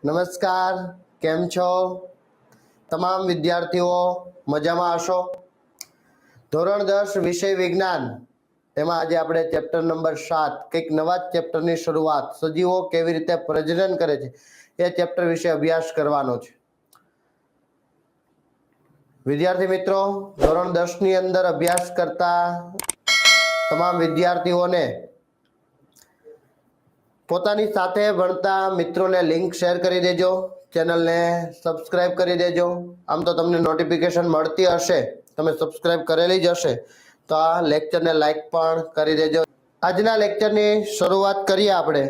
નમસ્કાર, કેમ છો? તમામ વિદ્યાર્થીઓ મજામાં હશો? ધોરણ 10 વિષય વિજ્ઞાન એમાં આજે આપણે ચેપ્ટર નંબર 7 કંઈક નવા ચેપ્ટરની શરૂઆત, સજીવો કેવી રીતે પ્રજનન કરે છે એ ચેપ્ટર વિશે અભ્યાસ કરવાનો છે. વિદ્યાર્થી મિત્રો, ધોરણ 10 ની અંદર અભ્યાસ કરતા તમામ વિદ્યાર્થીઓને પોતાની સાથે ભણતા મિત્રોને લિંક શેર કરી દેજો, ચેનલને સબસ્ક્રાઇબ કરી દેજો. આમ તો તમને નોટિફિકેશન મળતી હશે, તમે સબસ્ક્રાઇબ કરેલી જ હશે, તો આ લેક્ચરને લાઈક પણ કરી દેજો. આજના લેક્ચરની શરૂઆત કરીએ આપણે.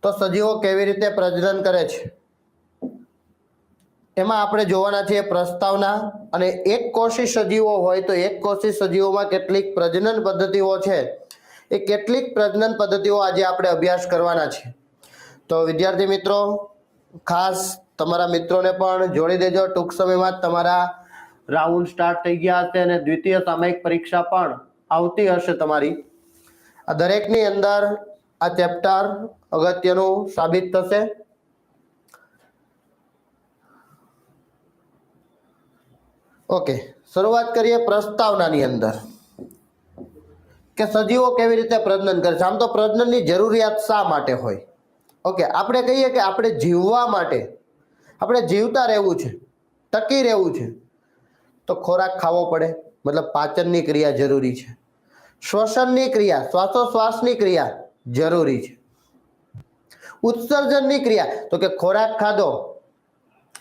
તો સજીવો કેવી રીતે પ્રજનન કરે છે એમાં આપણે જોવાના છીએ પ્રસ્તાવના. અને એક કોષી સજીવો હોય તો એક કોષી સજીવોમાં કેટલીક પ્રજનન પદ્ધતિઓ છે, એ કેટલીક પ્રજનન પદ્ધતિઓ આજે આપણે અભ્યાસ કરવાના છે. તો વિદ્યાર્થી મિત્રો, ખાસ તમારા મિત્રોને પણ જોડી દેજો. ટૂંક સમયમાં તમારા રાઉન્ડ સ્ટાર્ટ થઈ ગયા હશે અને દ્વિતીય સામયિક પરીક્ષા પણ આવતી હશે તમારી. આ દરેકની અંદર આ ચેપ્ટર અગત્યનું સાબિત થશે. ઓકે, શરૂઆત કરીએ પ્રસ્તાવનાની અંદર કે સજીવો કેવી રીતે પ્રજનન કરે છે. આમ તો પ્રજનનની જરૂરિયાત શા માટે હોય? ઓકે, આપણે કહીએ કે આપણે જીવવા માટે, આપણે જીવતા રહેવું છે, ટકી રહેવું છે, તો ખોરાક ખાવો પડે, મતલબ પાચનની ક્રિયા જરૂરી છે. શ્વસનની ક્રિયા, શ્વાસોશ્વાસની ક્રિયા જરૂરી છે. ઉત્સર્જનની ક્રિયા, તો કે ખોરાક ખાધો,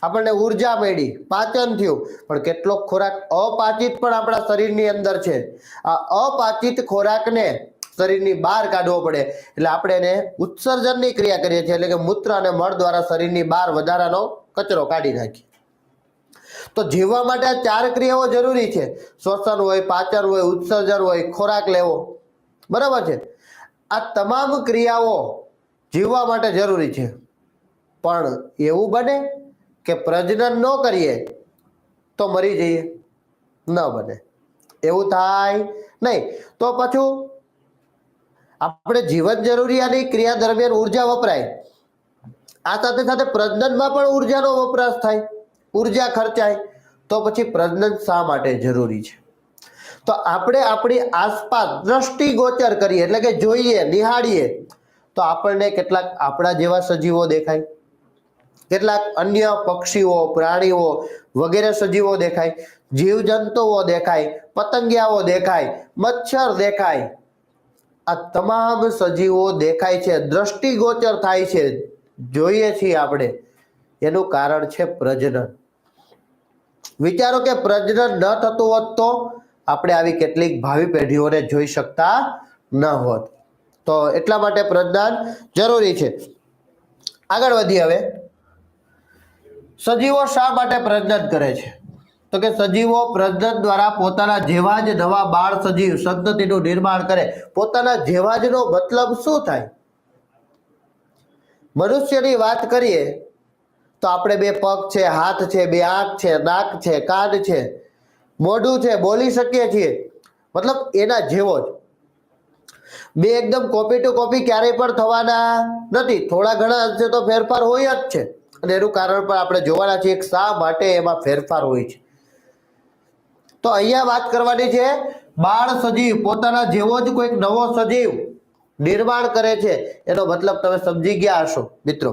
આપણને ઉર્જા મળી, પાચન થયું, પણ કેટલો ખોરાક અપાચિત પણ આપણા શરીરની અંદર છે. આ અપાચિત ખોરાકને શરીરની બહાર કાઢવો પડે, એટલે આપણે એને ઉત્સર્જનની ક્રિયા કરીએ છીએ, એટલે કે મૂત્ર અને મળ દ્વારા શરીરની બહાર વધારાનો કચરો કાઢી નાખીએ. તો જીવવા માટે આ 4 ક્રિયાઓ જરૂરી છે. શ્વસન હોય, પાચન હોય, ઉત્સર્જન હોય, ખોરાક લેવો, બરાબર છે. આ તમામ ક્રિયાઓ જીવવા માટે જરૂરી છે. પણ એવું બને કે પ્રજનન ન કરીએ તો મરી જઈએ? ન બને, એવું થાય નહીં. તો પાછું આપણે જીવન જરૂરિયાતની ક્રિયા દરમિયાન ઉર્જા વપરાય, આ સાથે સાથે પ્રજનનમાં પણ ઉર્જાનો વપરાશ થાય, ઉર્જા ખર્ચાય, તો પછી પ્રજનન શા માટે જરૂરી છે? તો આપણે આપણી આસપાસ દ્રષ્ટિગોચર કરીએ, એટલે કે જોઈએ, નિહાળીએ, તો આપણને કેટલાક આપણા જેવા સજીવો દેખાય, કેટલાક અન્ય પક્ષીઓ, પ્રાણીઓ વગેરે સજીવો દેખાય, જીવજંતુઓ દેખાય, પતંગિયાઓ દેખાય, મચ્છર દેખાય. આ તમામ સજીવો દેખાય છે, દ્રષ્ટિગોચર થાય છે, જોઈએ છીએ આપણે. એનું કારણ છે પ્રજનન. વિચારો કે પ્રજનન ન થતું હોત તો આપણે આવી કેટલીક ભાવિ પેઢીઓને જોઈ શકતા ન હોત. તો એટલા માટે પ્રજનન જરૂરી છે. આગળ વધીએ હવે. સજીવો શા માટે પ્રજનન કરે છે? તો કે સજીવો પ્રજનન દ્વારા પોતાના જેવા જ નવા બાળ સજીવ સંતતિનું નિર્માણ કરે. પોતાના જેવા જ નો મતલબ શું થાય? મનુષ્યની વાત કરીએ તો આપણે 2 પગ છે, હાથ છે, 2 આંખ છે, નાક છે, કાન છે, મોઢું છે, બોલી શકીએ છીએ, મતલબ એના જેવો જ. 2 એકદમ કોપી ટુ કોપી ક્યારેય પણ થવાના નથી. થોડા ઘણા અંશે તો ફેરફાર હોય જ છે, અને એનું કારણ પણ આપણે જોવાના છીએ શા માટે એમાં ફેરફાર હોય છે. તો અહીંયા વાત કરવાની છે બાળ સજીવ પોતાના જેવો જ કોઈક નવો સજીવ નિર્માણ કરે છે. એનો મતલબ તમે સમજી ગયા હશો મિત્રો.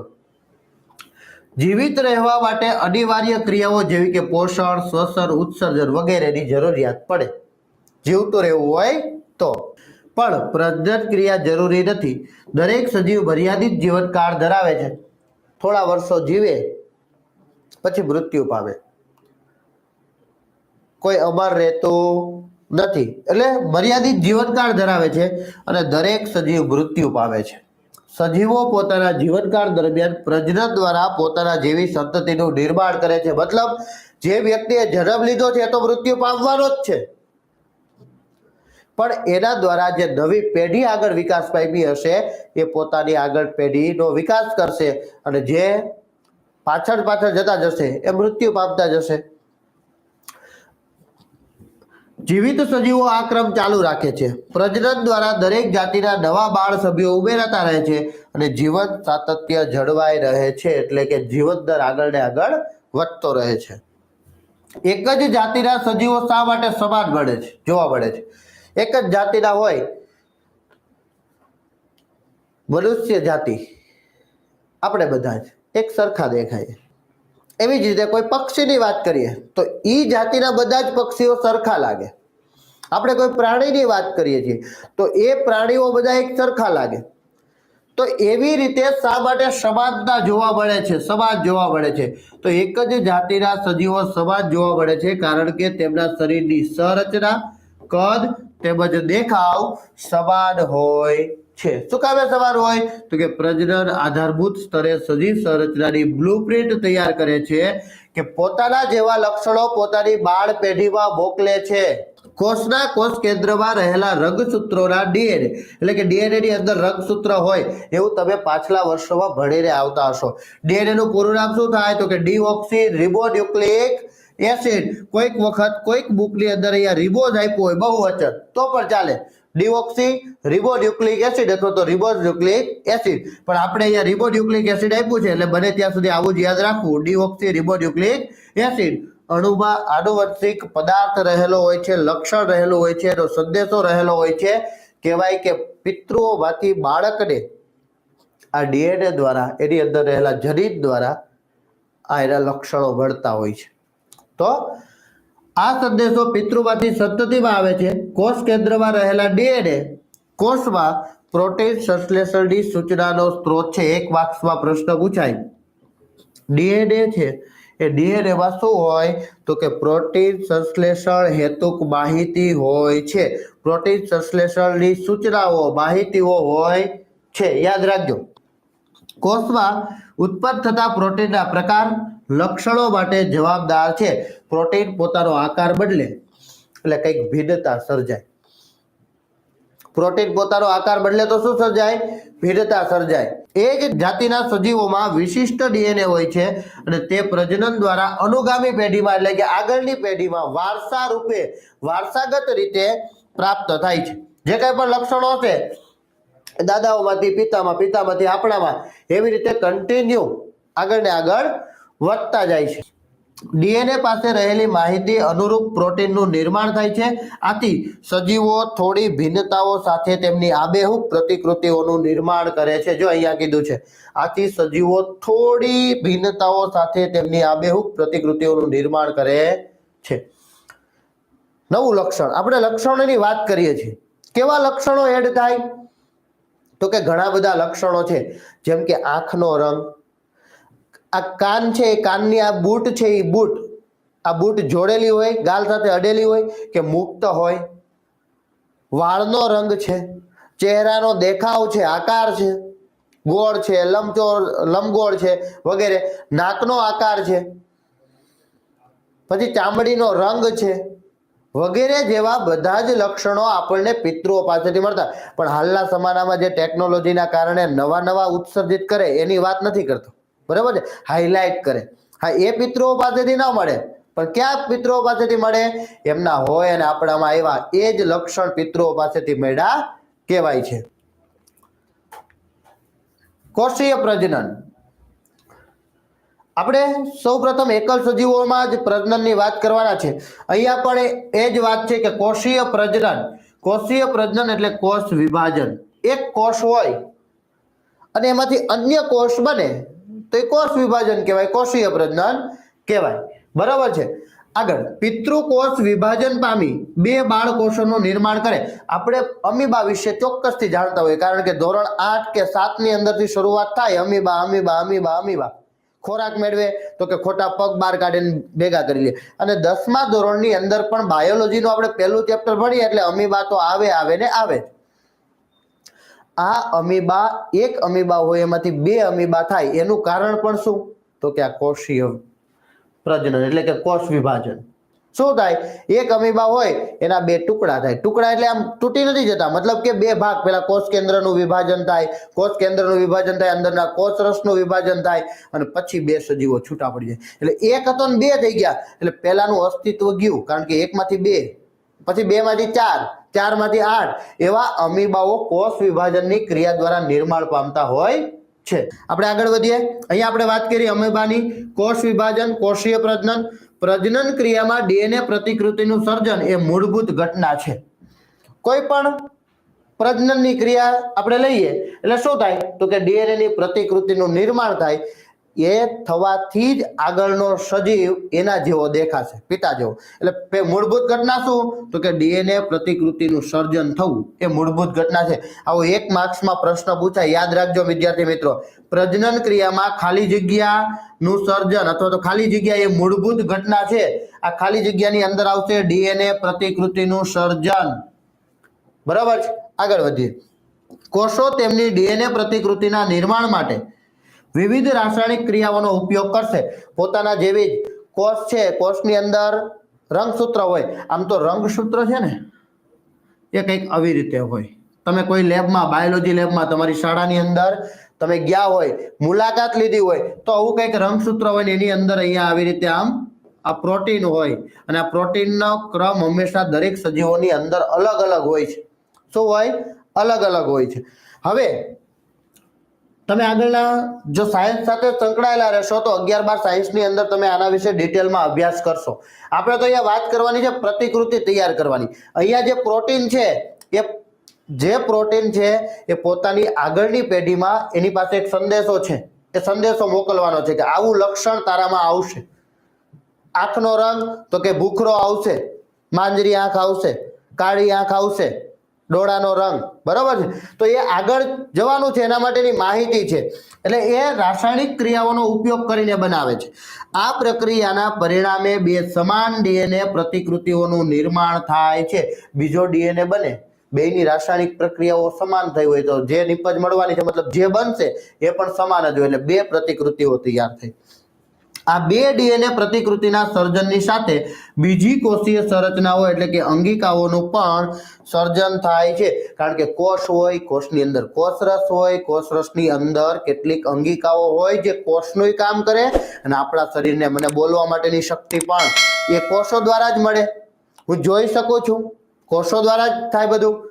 જીવિત રહેવા માટે અનિવાર્ય ક્રિયાઓ જેવી કે પોષણ, શ્વસન, ઉત્સર્જન વગેરેની જરૂરિયાત પડે, જીવતું રહેવું હોય તો. પણ પ્રજનન ક્રિયા જરૂરી નથી. દરેક સજીવ મર્યાદિત જીવનકાળ ધરાવે છે. થોડા વર્ષો જીવે પછી મૃત્યુ પામે, કોઈ અમર રહેતું નથી. એટલે મર્યાદિત જીવનકાળ ધરાવે છે અને દરેક સજીવ મૃત્યુ પામે છે. સજીવો પોતાના જીવનકાળ દરમિયાન પ્રજનન દ્વારા પોતાના જેવી સંતતિનું નિર્માણ કરે છે. મતલબ જે વ્યક્તિએ જન્મ લીધો છે એ તો મૃત્યુ પામવાનો જ છે, પણ એના દ્વારા જે નવી પેઢી આગળ વિકાસ પામી હશે એ પોતાની આગળ પેઢીનો વિકાસ કરશે, અને જે પાછળ પાછળ જતા જશે એ મૃત્યુ પામતા જશે. જીવિત સજીવો આ ક્રમ ચાલુ રાખે છે. પ્રજનન દ્વારા દરેક જાતિના નવા બાળ સભ્યો ઉમેરાતા રહે છે અને જીવન સાતત્ય જળવાઈ રહે છે, એટલે કે જીવન દર આગળ ને આગળ વધતો રહે છે. એક જ જાતિના સજીવો શા માટે સમાન મળે છે જોવા મળે છે? એક જ જાતિના હોય, મનુષ્ય જાતિ આપણે બધા જ એક સરખા દેખાય. એવી જ રીતે કોઈ પક્ષીની વાત કરીએ તો ઈ જાતિના બધા જ પક્ષીઓ સરખા લાગે. આપણે કોઈ પ્રાણીની વાત કરીએ છીએ તો એ પ્રાણીઓ બધા એક સરખા લાગે. તો એવી રીતે શા માટે સમાનતા જોવા મળે છે, સમાન જોવા મળે છે? તો એક જ જાતિના સજીવો સમાન જોવા મળે છે કારણ કે તેમના શરીરની સંરચના, કદ તેમજ દેખાવ સમાન હોય છે. શું કામે સમાન હોય? તો કે પ્રજનન આધારભૂત સ્તરે સજીવ સંરચનાની બ્લુપ્રિન્ટ તૈયાર કરે છે કે પોતાના જેવા લક્ષણો પોતાની બાળ પેઢીમાં મોકલે છે. કોષના કોષ કેન્દ્રમાં રહેલા રંગસૂત્રોના ડીએનએ, એટલે કે ડીએનએ ની અંદર રંગસૂત્ર હોય એવું તમે પાછલા વર્ષોમાં ભણીને આવતા હશો. ડીએનએ નું પૂરું નામ શું થાય? તો કે ડીઓક્સી રિબોન્યુક્લિક એસિડ. કોઈક વખત કોઈક બુકની અંદર અહીંયા રિબોઝ આપ્યું હોય બહુવચન તો પણ ચાલે, ડીઓક્સી રિબોન્યુક્લિક એસિડ અથવા તો રિબોન્યુક્લિક એસિડ. પણ આપણે અહીંયા રિબોન્યુક્લિક એસિડ આપ્યું છે એટલે બને ત્યાં સુધી આવું જ યાદ રાખવું, ડીઓક્સી રિબોન્યુક્લિક એસિડ. અણુમાં આનુવંશિક પદાર્થ રહેલો હોય છે, લક્ષણ રહેલું હોય છે, એનો સંદેશો રહેલો હોય છે. કહેવાય કે પિતૃઓમાંથી બાળકને આ ડીએનએ દ્વારા એની અંદર રહેલા જનીન દ્વારા આ એના લક્ષણો મળતા હોય છે. તો આ સંદેશો પિતૃમાંથી સંતતિમાં આવે છે. કોષ કેન્દ્રમાં રહેલા ડીએનએ કોષમાં પ્રોટીન સંશ્લેષણની સૂચનાનો સ્ત્રોત છે. એક વાક્યમાં પ્રશ્ન પૂછાય, ડીએનએ છે એ ડીએનએમાં શું હોય? તો કે પ્રોટીન સંશ્લેષણ હેતુક માહિતી હોય છે. પ્રોટીન સંશ્લેષણની સૂચનાઓ, માહિતીઓ હોય છે. યાદ રાખજો. કોષમાં ઉત્પન્ન થતા પ્રોટીનના પ્રકાર, લક્ષણો માટે જવાબદાર છે. પ્રોટીન પોતાનો આકાર બદલે એટલે કંઈક ભિન્નતા સર્જાય. પ્રોટીન પોતાનો આકાર બદલે તો શું સર્જાય? ભિન્નતા સર્જાય. એ જ જાતિના સજીવોમાં વિશિષ્ટ ડીએનએ હોય છે અને તે પ્રજનન દ્વારા અનુગામી પેઢીમાં એટલે કે આગળની પેઢીમાં વારસા રૂપે, વારસાગત રીતે પ્રાપ્ત થાય છે. જે કંઈ પણ લક્ષણો છે દાદાઓમાંથી પિતામાં, પિતામાંથી આપણામાં, એવી રીતે કન્ટિન્યુ આગળ ને આગળ વધતા જાય છે. ડીએનએ પાસે રહેલી માહિતી અનુરૂપ પ્રોટીનનું નિર્માણ થાય છે. આથી સજીવો થોડી ભિન્નતાઓ સાથે તેમની આબેહૂબ પ્રતિકૃતિઓનું નિર્માણ કરે છે. જો અહીંયા કીધું છે, આથી સજીવો થોડી ભિન્નતાઓ સાથે તેમની આબેહૂબ પ્રતિકૃતિઓનું નિર્માણ કરે છે. નવું લક્ષણ, આપણે લક્ષણોની વાત કરીએ છીએ. કેવા લક્ષણો એડ થાય? તો કે ઘણા બધા લક્ષણો છે, જેમ કે આંખનો રંગ, આ કાન છે એ કાનની આ બૂટ છે એ બૂટ, આ બૂટ જોડેલી હોય, ગાલ સાથે અડેલી હોય કે મુક્ત હોય. વાળનો રંગ છે, ચહેરાનો દેખાવ છે, આકાર છે, ગોળ છે, લંબગોળ છે વગેરે, નાકનો આકાર છે, પછી ચામડીનો રંગ છે વગેરે જેવા બધા જ લક્ષણો આપણને પિતૃઓ પાસેથી મળતા. પણ હાલના જમાનામાં જે ટેકનોલોજીના કારણે નવા નવા ઉત્સર્જિત કરે એની વાત નથી કરતો, બરાબર છે, હાઇલાઇટ કરે. હા, એ પિતૃઓ પાસેથી ના મળે, પણ ક્યાં પિતૃઓ પાસેથી મળે? એમના હોય અને આપણામાં આવ્યા એ જ લક્ષણ પિતૃઓ પાસેથી મળ્યા કહેવાય છે. કોષીય પ્રજનન. આપણે સૌપ્રથમ એકલ સજીવોમાં જ પ્રજનનની વાત કરવાના છે. અહીંયા પણ એ જ વાત છે કે કોષીય પ્રજનન. કોષીય પ્રજનન એટલે કોષ વિભાજન. એક કોષ હોય અને એમાંથી અન્ય કોષ બને તો એ કોષ વિભાજન કહેવાય, કોષીય પ્રજનન કહેવાય. બરાબર છે. આગળ, પિતૃકોષ વિભાજન પામી બે બાળકોષોનું નિર્માણ કરે. આપણે અમીબા વિશે ચોક્કસથી જાણતા હોય, કારણ કે ધોરણ 8 કે 7 ની અંદરથી શરૂઆત થાય. Amoeba amoeba amoeba amoeba. ખોરાક મેળવે તો કે ખોટા પગ બહાર કાઢીને ભેગા કરી લે. અને 10મા ધોરણની અંદર પણ બાયોલોજીનું આપણે પહેલું ચેપ્ટર ભણીએ એટલે અમીબા તો આવે ને આવે. આ અમીબા, એક અમીબા હોય એમાંથી બે અમીબા થાય. એનું કારણ પણ શું? તો કે આ કોષીય પ્રજનન એટલે કે કોષ વિભાજન. શું થાય? એક અમીબા હોય એના બે ટુકડા થાય. ટુકડા એટલે આમ તૂટી નથી જતા, મતલબ કે બે ભાગ. પેલા કોષ કેન્દ્રનું વિભાજન થાય, કોષ કેન્દ્રનું વિભાજન થાય, અંદરના કોષ રસનું વિભાજન થાય અને પછી બે સજીવો છૂટા પડી જાય. એટલે એક હતો ને બે થઈ ગયા, એટલે પેલાનું અસ્તિત્વ ગયું, કારણ કે એકમાંથી બે પછી 2 માંથી 4, 4 માંથી 8 એવા અમીબાઓ કોષ વિભાજનની ક્રિયા દ્વારા નિર્માણ પામતા હોય છે. આપણે આગળ વધીએ. અહીંયા આપણે વાત કરી અમીબાની કોષ વિભાજન, કોષીય પ્રજનન. પ્રજનન ક્રિયામાં ડીએનએ પ્રતિકૃતિનું સર્જન એ મૂળભૂત ઘટના છે. કોઈ પણ પ્રજનનની ક્રિયા આપણે લઈએ એટલે શું થાય તો કે ડીએનએ ની પ્રતિકૃતિનું નિર્માણ થાય. એ થવાથી જ આગળનો સજીવ એના જેવો દેખાશે, પિતા જેવો. એટલે મૂળભૂત ઘટના શું તો કે ડીએનએ પ્રતિકૃતિનું સર્જન થવું એ મૂળભૂત ઘટના છે. આવો 1 માર્ક્સમાં પ્રશ્ન પૂછાય, યાદ રાખજો વિદ્યાર્થી મિત્રો. પ્રજનન ક્રિયામાં ખાલી જગ્યાનું સર્જન અથવા તો ખાલી જગ્યા એ મૂળભૂત ઘટના છે. આ ખાલી જગ્યાની અંદર આવશે ડીએનએ પ્રતિકૃતિનું સર્જન. બરાબર છે. આગળ વધીએ. કોષો તેમની ડીએનએ પ્રતિકૃતિના નિર્માણ માટે વિવિધ રાસાયણિક ક્રિયાઓનો ઉપયોગ કરશે. પોતાના જેવી જ કોષ છે, કોષની અંદર રંગસૂત્ર હોય. આમ તો રંગસૂત્ર છે ને એ કંઈક આવી રીતે હોય. તમે કોઈ લેબમાં, બાયોલોજી લેબમાં તમારી શાળાની અંદર તમે ગયા હોય, મુલાકાત લીધી હોય તો આવું કંઈક રંગસૂત્ર હોય ને એની અંદર અહીંયા આવી રીતે આમ આ પ્રોટીન હોય અને આ પ્રોટીનનો ક્રમ હંમેશા દરેક સજીવોની અંદર અલગ અલગ હોય છે. શું હોય? અલગ અલગ હોય છે. હવે તમે આગળના જો સાયન્સ સાથે સંકળાયેલા રહેશો તો 11-12 સાયન્સની અંદર તમે આના વિશે ડિટેલમાં અભ્યાસ કરશો. આપણે તો અહીંયા વાત કરવાની છે પ્રતિકૃતિ તૈયાર કરવાની. અહીંયા જે પ્રોટીન છે એ પોતાની આગળની પેઢીમાં એની પાસે એક સંદેશો છે. એ સંદેશો મોકલવાનો છે કે આવું લક્ષણ તારામાં આવશે. આંખનો રંગ તો કે ભૂખરો આવશે, માંજરી આંખ આવશે, કાળી આંખ આવશે, ડોળાનો રંગ. બરાબર છે. તો એ આગળ જવાનું છે એના માટેની માહિતી છે. એટલે એ રાસાયણિક ક્રિયાઓનો ઉપયોગ કરીને બનાવે છે. આ પ્રક્રિયાના પરિણામે 2 સમાન ડીએનએ પ્રતિકૃતિઓનું નિર્માણ થાય છે. બીજો ડીએનએ બને, બેની રાસાયણિક પ્રક્રિયાઓ સમાન થઈ હોય તો જે નિપજ મળવાની છે, મતલબ જે બનશે એ પણ સમાન જ હોય. એટલે 2 પ્રતિકૃતિઓ તૈયાર થઈ. આ 2 ડીએનએ પ્રતિકૃતિના સર્જનની સાથે બીજી કોષીય સંરચનાઓ એટલે કે અંગિકાઓનું પણ સર્જન થાય છે. કારણ કે કોષ હોય, કોષની અંદર કોષરસ હોય, કોષરસની અંદર કેટલીક અંગિકાઓ હોય જે કોષનું કામ કરે અને આપણા શરીરને, મને બોલવા માટેની શક્તિ પણ એ કોષો દ્વારા જ મળે. હું જોઈ શકું છું, કોષો દ્વારા જ થાય બધું.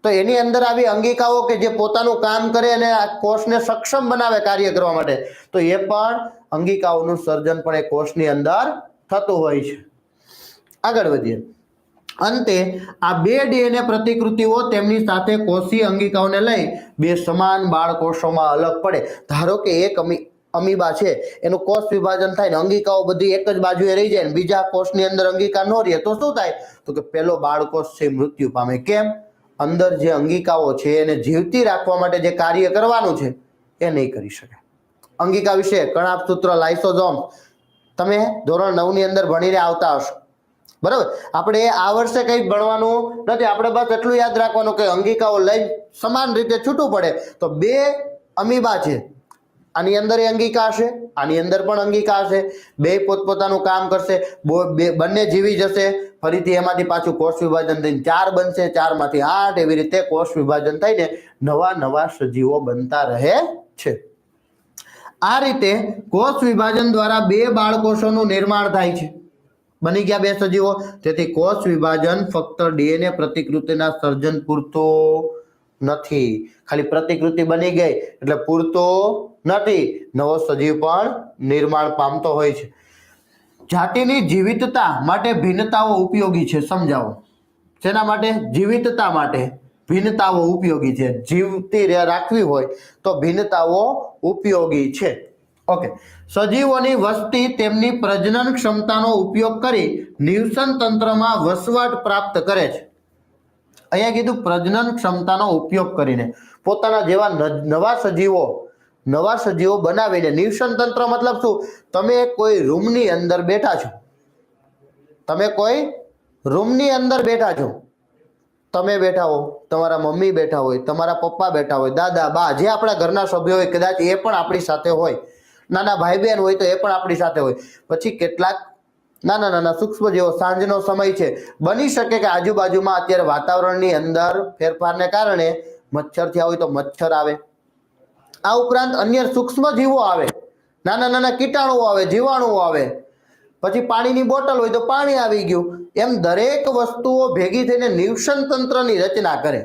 તો એની અંદર આવી અંગિકાઓ કે જે પોતાનું કામ કરે અને આ કોષને સક્ષમ બનાવે કાર્ય કરવા માટે, તો એ પણ અંગિકાઓનું સર્જન પણ એ કોષની અંદર થતું હોય છે. આગળ વધીએ. અંતે આ 2 ડીએનએ પ્રતિકૃતિઓ તેમની સાથે કોષીય અંગિકાઓને લઈ 2 સમાન બાળકોષોમાં અલગ પડે. ધારો કે એક અમીબા છે, એનું કોષ વિભાજન થાય ને અંગિકાઓ બધી એક જ બાજુએ રહી જાય ને બીજા કોષની અંદર અંગિકા ન રહે તો શું થાય તો કે પેલો બાળકોષ છે મૃત્યુ પામે. કેમ? અંદર જે અંગિકાઓ છે એને જીવતી રાખવા માટે જે કાર્ય કરવાનું છે એ નહીં કરી શકે. અંગિકા વિશે કણાભ સૂત્ર, લાઇસોઝોમ તમે ધોરણ 9 ની અંદર ભણીને આવતા હશો. બરાબર. આપણે આ વર્ષે કંઈ ભણવાનું નથી. આપણે બસ એટલું યાદ રાખવાનું કે અંગિકાઓ લઈ સમાન રીતે છૂટું પડે તો 2 અમીબા છે, આની અંદર અંગિકા હશે, આની અંદર પણ અંગિકા હશે. 2 પોતપોતાનું કામ કરશે, બંને જીવી જશે. ફરીથી એમાંથી પાછું કોષ વિભાજન થઈને 4 બનશે, 4 માંથી 8, એવી રીતે કોષ વિભાજન થઈને નવા સજીવો બનતા રહે છે. આ રીતે કોષ વિભાજન દ્વારા 2 બાળકોષોનું નિર્માણ થાય છે. બની ગયા 2 સજીવો. તેથી કોષ વિભાજન ફક્ત ડીએનએ પ્રતિકૃતિના સર્જન પૂરતો નથી. ખાલી પ્રતિકૃતિ બની ગઈ એટલે પૂરતો નથી, નવો સજીવ પણ નિર્માણ પામતો હોય છે. જાતિની જીવિતતા માટે ભિન્નતાઓ ઉપયોગી છે. સમજાવો. શેના માટે? જીવિતતા માટે ભિન્નતાઓ ઉપયોગી છે. જીવતી રાખવી હોય તો ભિન્નતાઓ ઉપયોગી છે. ઓકે. સજીવોની વસ્તી તેમની પ્રજનન ક્ષમતાનો ઉપયોગ કરી નિવસન તંત્રમાં વસવાટ પ્રાપ્ત કરે છે. અહીંયા કીધું પ્રજનન ક્ષમતાનો ઉપયોગ કરીને પોતાના જેવા નવા સજીવો બનાવીને. નિવસન તંત્ર મતલબ શું? તમે કોઈ રૂમની અંદર બેઠા છો, તમે બેઠા હો, તમારા મમ્મી બેઠા હોય, તમારા પપ્પા બેઠા હોય, દાદા બા જે આપણા ઘરના સભ્યો હોય, કદાચ એ પણ આપણી સાથે હોય, નાના ભાઈ બહેન હોય તો એ પણ આપણી સાથે હોય. પછી કેટલાક નાના સૂક્ષ્મ જેવો સાંજનો સમય છે, બની શકે કે આજુબાજુમાં અત્યારે વાતાવરણની અંદર ફેરફારને કારણે મચ્છર થયા હોય તો મચ્છર આવે. આ ઉપરાંત અન્ય સૂક્ષ્મ જીવો આવે, નાના કીટાણુઓ આવે, જીવાણુઓ આવે. પછી પાણીની બોટલ હોય તો પાણી આવી ગયું. એમ દરેક વસ્તુઓ ભેગી થઈને નિવસન તંત્રની રચના કરે.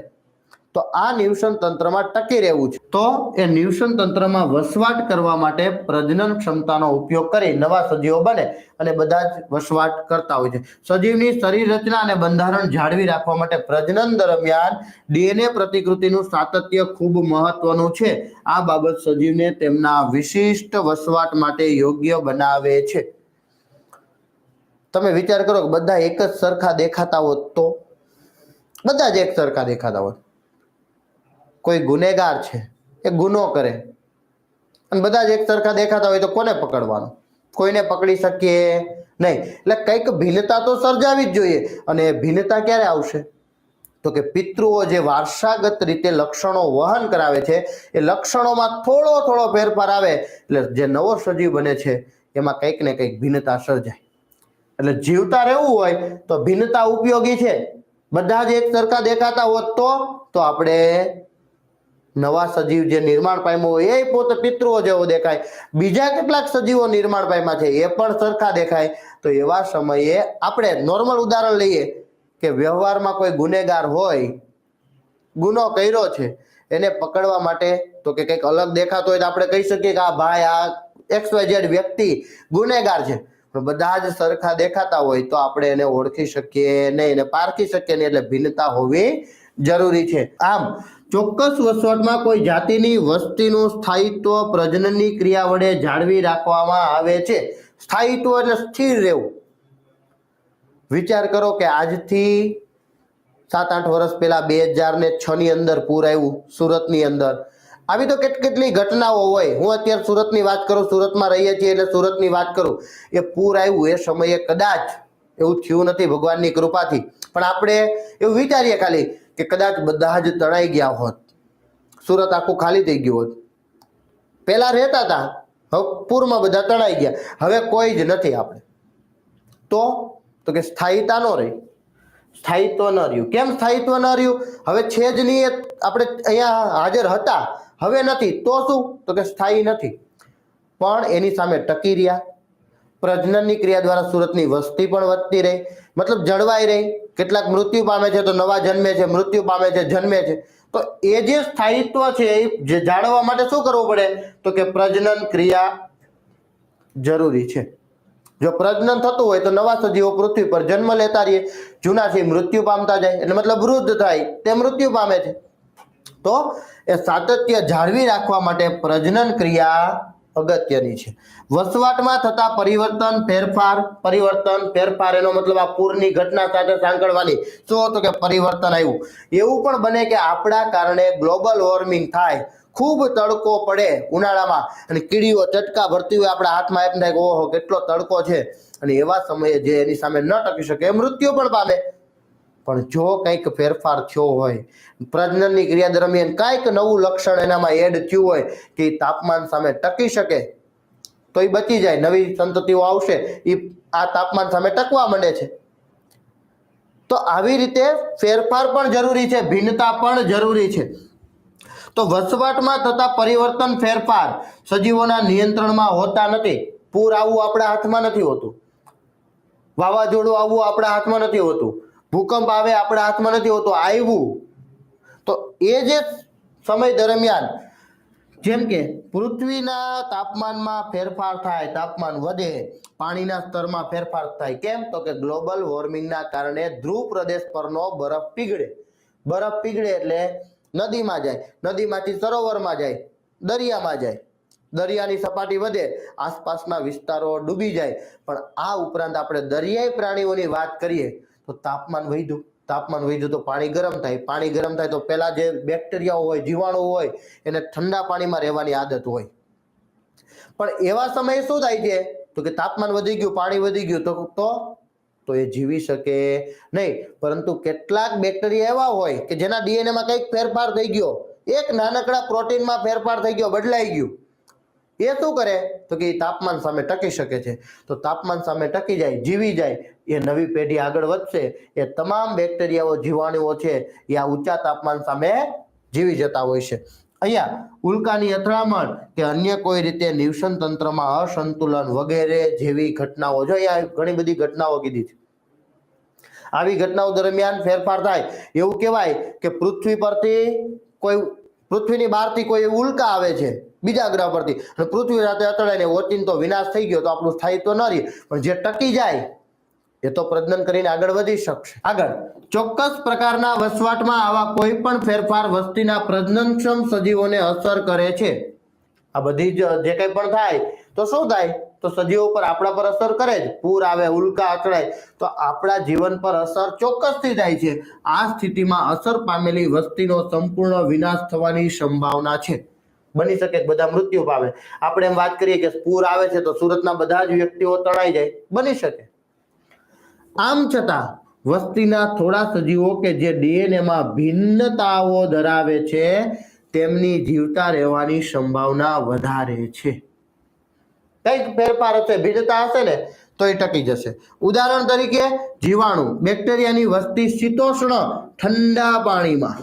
તો આ નિવસન તંત્રમાં ટકી રહેવું છે. તો એ નિવસન તંત્રમાં વસવાટ કરવા માટે પ્રજનન ક્ષમતાનો ઉપયોગ કરી નવા સજીવો બને અને બધા જ વસવાટ કરતા હોય છે. સજીવની શરીર રચના અને બંધારણ જાળવી રાખવા માટે પ્રજનન દરમિયાન ડીએનએ પ્રતિકૃતિનું સાતત્ય ખૂબ મહત્વનું છે. આ બાબત સજીવને તેમના વિશિષ્ટ વસવાટ માટે યોગ્ય બનાવે છે. તમે વિચાર કરો કે બધા એક જ સરખા દેખાતા હોત તો બધા જ એક સરખા દેખાતા હોત. કોઈ ગુનેગાર છે એ ગુનો કરે અને બધા જ એક સરખા દેખાતા હોય તો કોને પકડવાનું? કોઈને પકડી શકીએ નહીં. એટલે કંઈક ભિન્નતા તો સર્જાવી જ જોઈએ. અને ભિન્નતા ક્યારે આવશે? તો કે પિતૃઓ જે વારસાગત રીતે લક્ષણો વહન કરાવે છે એ લક્ષણોમાં થોડો થોડો ફેરફાર આવે એટલે જે નવો સજીવ બને છે એમાં કંઈક ને કંઈક ભિન્નતા સર્જાય. એટલે જીવતા રહેવું હોય તો ભિન્નતા ઉપયોગી છે. બધા જ એક સરખા દેખાતા હોત તો આપણે નવા સજીવ જે નિર્માણ પામ્યો હોય એ પોતે પિતૃઓ જેવો દેખાય, બીજા કેટલાક સજીવો નિર્માણ પામ્યા છે એ પણ સરખા દેખાય. તો એવા સમયે આપણે નોર્મલ ઉદાહરણ લઈએ કે વ્યવહારમાં કોઈ ગુનેગાર હોય, ગુનો કર્યો છે, એને પકડવા માટે તો કે કંઈક અલગ દેખાતો હોય તો આપણે કહી શકીએ કે આ ભાઈ આ XYZ વ્યક્તિ ગુનેગાર છે. પણ બધા જ સરખા દેખાતા હોય તો આપણે એને ઓળખી શકીએ નહીં, એને પારખી શકીએ નહીં. એટલે ભિન્નતા હોવી જરૂરી છે. આમ ચોક્કસ વસવાટમાં કોઈ જાતિની વસ્તીનું સ્થાયિત્વ પ્રજનનની ક્રિયા વડે જાળવી રાખવામાં આવે છે. સ્થાયિત્વ એટલે સ્થિર રહેવું. વિચાર કરો કે આજથી 7-8 વર્ષ પહેલા 2006 ની અંદર પૂર આવ્યું સુરતની અંદર. આવી તો કેટલી ઘટનાઓ હોય. હું અત્યારે સુરતની વાત કરું, સુરતમાં રહીએ છીએ એટલે સુરતની વાત કરું. એ પૂર આવ્યું એ સમયે કદાચ એવું થયું નથી ભગવાનની કૃપાથી, પણ આપણે એવું વિચારીએ ખાલી કે કદાચ બધા જ તણાઈ ગયા હોત, સુરત આખું ખાલી થઈ ગયું હોત. પહેલા રહેતા હતા, હવે પૂરમાં બધા તણાઈ ગયા, હવે કોઈ જ નથી આપણે. તો કે સ્થાયીતા ન રહી, સ્થાયિત્વ ન રહ્યું. કેમ સ્થાયિત્વ ન રહ્યું? હવે છે જ નહીં, આપણે અહીંયા હાજર હતા, હવે નથી. તો શું? તો કે સ્થાયી નથી. પણ એની સામે ટકી રહ્યા. પ્રજનનની ક્રિયા દ્વારા સુરતની વસ્તી પણ વધતી રહી, મતલબ જળવાઈ રહી. કેટલાક મૃત્યુ પામે છે તો નવા જન્મે છે, મૃત્યુ પામે છે, જન્મે છે. તો એ જે સ્થાયિત્વ છે એ જે જાળવવા માટે શું કરવું પડે? તો કે પ્રજનન ક્રિયા જરૂરી છે. જો પ્રજનન થતું હોય તો નવા સજીવો પૃથ્વી પર જન્મ લેતા રહીએ, જૂના છે મૃત્યુ પામતા જાય, એટલે મતલબ વૃદ્ધ થાય તે મૃત્યુ પામે છે. તો એ સાતત્ય જાળવી રાખવા માટે પ્રજનન ક્રિયા અગત્યની છે. વસવાટમાં થતા પરિવર્તન ફેરફાર એનો મતલબ આ પૂરની ઘટના સાથે સાંકળવાની. શું? તો કે પરિવર્તન આવ્યું. એવું પણ બને કે આપણા કારણે ગ્લોબલ વોર્મિંગ થાય, ખૂબ તડકો પડે ઉનાળામાં અને કીડીઓ ચટકા ભરતી હોય આપણા હાથમાં, એમ થાય કે ઓહો કેટલો તડકો છે, અને એવા સમયે જે એની સામે ન ટકી શકે એ મૃત્યુ પણ પામે. પણ જો કંઈક ફેરફાર થયો હોય, પ્રજનનની ક્રિયા દરમિયાન કંઈક નવું લક્ષણ એનામાં એડ થયું હોય કે તાપમાન સામે ટકી શકે તો એ બચી જાય. નવી સંતતિઓ આવશે, એ આ તાપમાન સામે ટકવા માંડે છે. તો આવી રીતે ફેરફાર પણ જરૂરી છે, ભિન્નતા પણ જરૂરી છે. તો વસવાટમાં થતા પરિવર્તન ફેરફાર સજીવોના નિયંત્રણમાં હોતા નથી. પૂર આવવું આપણા હાથમાં નથી હોતું, વાવાઝોડું આવવું આપણા હાથમાં નથી હોતું, ભૂકંપ આવે આપણા હાથમાં નથી હોતો. આવ્યું તો એ જે સમય દરમિયાન જેમ કે પૃથ્વીના તાપમાનમાં ફેરફાર થાય, તાપમાન વધે, પાણીના સ્તરમાં ફેરફાર થાય. કેમ? તો કે ગ્લોબલ વોર્મિંગના કારણે ધ્રુવ પ્રદેશ પરનો બરફ પીગળે. બરફ પીગળે એટલે નદીમાં જાય, નદીમાંથી સરોવરમાં જાય, દરિયામાં જાય, દરિયાની સપાટી વધે, આસપાસના વિસ્તારો ડૂબી જાય. પણ આ ઉપરાંત આપણે દરિયાઈ પ્રાણીઓની વાત કરીએ તો તાપમાન વધ્યું તો પાણી ગરમ થાય, પાણી ગરમ થાય તો પેલા જે બેક્ટેરિયાઓ હોય, જીવાણુઓ હોય, એને ઠંડા પાણીમાં રહેવાની આદત હોય. પણ એવા સમયે શું થાય છે? તો કે તાપમાન વધી ગયું, પાણી વધી ગયું તો એ જીવી શકે નહીં. પરંતુ કેટલાક બેક્ટેરિયા એવા હોય કે જેના ડીએનએમાં કંઈક ફેરફાર થઈ ગયો, એક નાનકડા પ્રોટીનમાં ફેરફાર થઈ ગયો, બદલાઈ ગયું. એ શું કરે? તો કે એ તાપમાન સામે ટકી શકે છે. તો તાપમાન સામે ટકી જાય, જીવી જાય, એ નવી પેઢી આગળ વધશે. એ તમામ બેક્ટેરિયાઓ, જીવાણુઓ છે એ આ ઊંચા તાપમાન સામે જીવી જતા હોય છે. અહીંયા ઉલ્કાની અથડામણ કે અન્ય કોઈ રીતે નિવસન તંત્રમાં અસંતુલન વગેરે જેવી ઘટનાઓ, જો અહીંયા ઘણી બધી ઘટનાઓ કીધી છે. આવી ઘટનાઓ દરમિયાન ફેરફાર થાય એવું કહેવાય કે પૃથ્વીની બહારથી કોઈ ઉલ્કા આવે છે બીજા ગ્રહ પરથી અને પૃથ્વી સાથે અથડાઈને ઓચિંતો વિનાશ થઈ ગયો તો આપણું સ્થાયિત્વ ન રહે, પણ જે ટકી જાય એ તો પ્રજનન કરીને આગળ વધી શકશે. આગળ ચોક્કસ પ્રકારના વસવાટમાં આવા કોઈ પણ ફેરફાર વસ્તીના પ્રજનનક્ષમ સજીવોને અસર કરે છે. આ બધી જે કંઈ પણ થાય તો શું થાય, તો સજીવો પર આપણા પર અસર કરે જ. પૂર આવે, ઉલ્કા અથડાય તો આપણા જીવન પર અસર ચોક્કસથી થાય છે. આ સ્થિતિમાં અસર પામેલી વસ્તીનો સંપૂર્ણ વિનાશ થવાની સંભાવના છે. બની શકે બધા મૃત્યુ પામે. આપણે એમ વાત કરીએ કે પૂર આવે છે તો સુરતના બધા જ વ્યક્તિઓ તણાઈ જાય, બની શકે. આમ છતાં વસ્તીના થોડા સજીવો કે જે ડીએનએમાં ભિન્નતાઓ ધરાવે છે તેમની જીવતા રહેવાની સંભાવના વધારે છે. કંઈક ફેરફાર હશે, ભિન્નતા હશે ને તો એ ટકી જશે. ઉદાહરણ તરીકે જીવાણુ, બેક્ટેરિયાની વસ્તી શીતોષ્ણ ઠંડા પાણીમાં,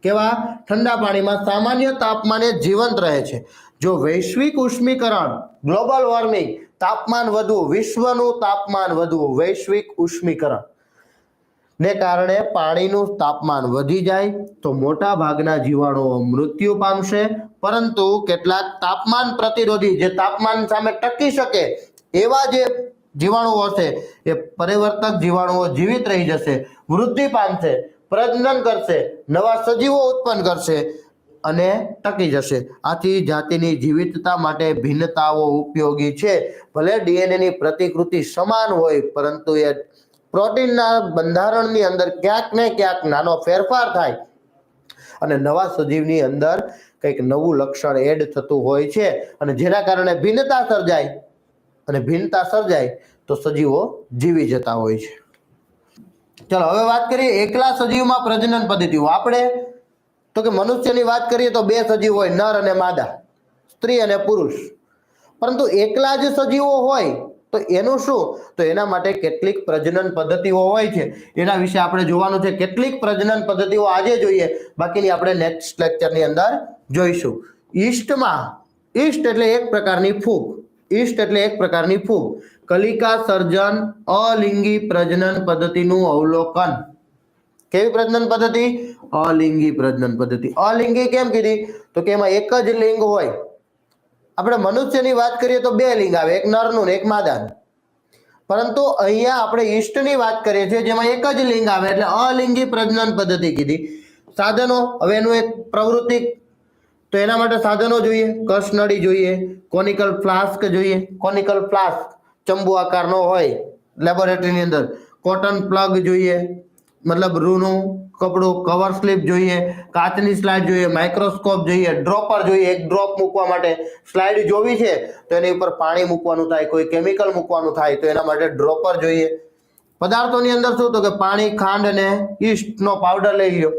કેવા ઠંડા પાણીમાં સામાન્ય તાપમાને જીવંત રહે છે. જો વૈશ્વિક ઉષ્મીકરણ, ગ્લોબલ વોર્મિંગ, તાપમાન વધવું, વિશ્વનું તાપમાન વધવું, વૈશ્વિક ઉષ્મીકરણ ને કારણે પાણીનું તાપમાન વધી જાય તો મોટા ભાગના જીવાણુઓ મૃત્યુ પામશે. પરંતુ કેટલાક તાપમાન પ્રતિરોધી, જે તાપમાન સામે ટકી શકે એવા જે જીવાણુઓ હશે એ પરિવર્તક જીવાણુઓ જીવિત રહી જશે, વૃદ્ધિ પામશે, પ્રજનન કરશે, નવા સજીવો ઉત્પન્ન કરશે અને ટકી જશે. આથી જાતિની જીવિતતા માટે ભિન્નતાઓ ઉપયોગી છે. ભલે ડીએનએની પ્રતિકૃતિ સમાન હોય પરંતુ એ પ્રોટીનના બંધારણની અંદર ક્યાંક ને ક્યાંક નાનો ફેરફાર થાય અને નવા સજીવની અંદર કંઈક નવું લક્ષણ એડ થતું હોય છે અને જેના કારણે ભિન્નતા સર્જાય અને ભિન્નતા સર્જાય તો સજીવો જીવી જતા હોય છે. ચલો હવે વાત કરીએ એકલા સજીવમાં પ્રજનન પદ્ધતિઓ. આપણે તો કે મનુષ્યની વાત કરીએ તો બે સજીવ હોય, નર અને માદા, સ્ત્રી અને પુરુષ. પરંતુ એકલા જ સજીવો હોય તો એનું શું, તો એના માટે કેટલીક પ્રજનન પદ્ધતિઓ હોય છે. એના વિશે આપણે જોવાનું છે. કેટલીક પ્રજનન પદ્ધતિઓ આજે જોઈએ, બાકીની આપણે નેક્સ્ટ લેક્ચરની અંદર જોઈશું. ઈસ્ટમાં, ઈસ્ટ એટલે એક પ્રકારની ફૂગ, ઈસ્ટ એટલે એક પ્રકારની ફૂગ. કલિકા સર્જન અલિંગી પ્રજનન પદ્ધતિનું અવલોકન. કેવી પ્રજનન પદ્ધતિ? અલિંગી પ્રજનન પદ્ધતિ. અલિંગી કેમ કીધી, તો કે એમાં એક જ લિંગ હોય. આપણે મનુષ્યની વાત કરીએ તો બે લિંગ આવે, એક નરનું ને એક માદાનું. પરંતુ અહીંયા આપણે ઈષ્ટની વાત કરીએ છીએ જેમાં એક જ લિંગ આવે એટલે અલિંગી પ્રજનન પદ્ધતિ કીધી. સાધનો, હવે એનું એક પ્રવૃત્તિ, તો એના માટે સાધનો જોઈએ. કસનળી જોઈએ, કોનિકલ ફ્લાસ્ક જોઈએ. કોનિકલ ફ્લાસ્ક ચંબુ આકારનો હોય લેબોરેટરીની અંદર. કોટન પ્લગ જોઈએ, મતલબ રૂનું કપડું, કવર સ્લીપ જોઈએ, કાચની સ્લાઇડ જોઈએ, માઇક્રોસ્કોપ જોઈએ, ડ્રોપર જોઈએ, એક ડ્રોપ મૂકવા માટે. સ્લાઇડ જોવી છે તો એની ઉપર પાણી મૂકવાનું થાય, કોઈ કેમિકલ મૂકવાનું થાય તો એના માટે ડ્રોપર જોઈએ. પદાર્થોની અંદર શું, તો કે પાણી, ખાંડ અને ઈસ્ટનો પાવડર લઈ લ્યો.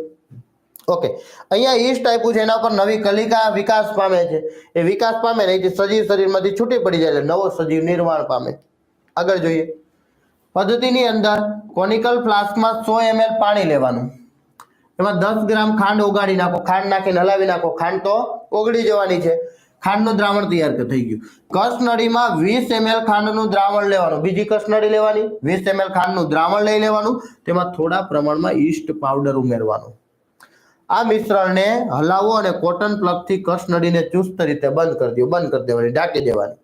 ઓકે, અહીંયા ઈસ્ટ આપ્યું છે, એના પર નવી કલિકા વિકાસ પામે છે. એ વિકાસ પામે ને એ સજીવ શરીરમાંથી છૂટી પડી જાય એટલે નવો સજીવ નિર્માણ પામે. આગળ જોઈએ. પદ્ધતિની અંદર કોનિકલ ફ્લાસ્કમાં 100 ml પાણી લેવાનું, એમાં 10 ગ્રામ ખાંડ ઓગાળી નાખો, ખાંડ નાખીને હલાવી નાખો. ખાંડ તો ઓગળી જવાની છે. ખાંડનું દ્રાવણ તૈયાર થઈ ગયું. કસનળીમાં 20 ml ખાંડનું દ્રાવણ લેવાનું, બીજી કસનળી લેવાની, 20 ml ખાંડનું દ્રાવણ લઈ લેવાનું, તેમાં થોડા પ્રમાણમાં ઈસ્ટ પાવડર ઉમેરવાનું. આ મિશ્રણને હલાવો અને કોટન પ્લગથી કસનળીને ચુસ્ત રીતે બંધ કરી દેવાની, ઢાંકી દેવાની.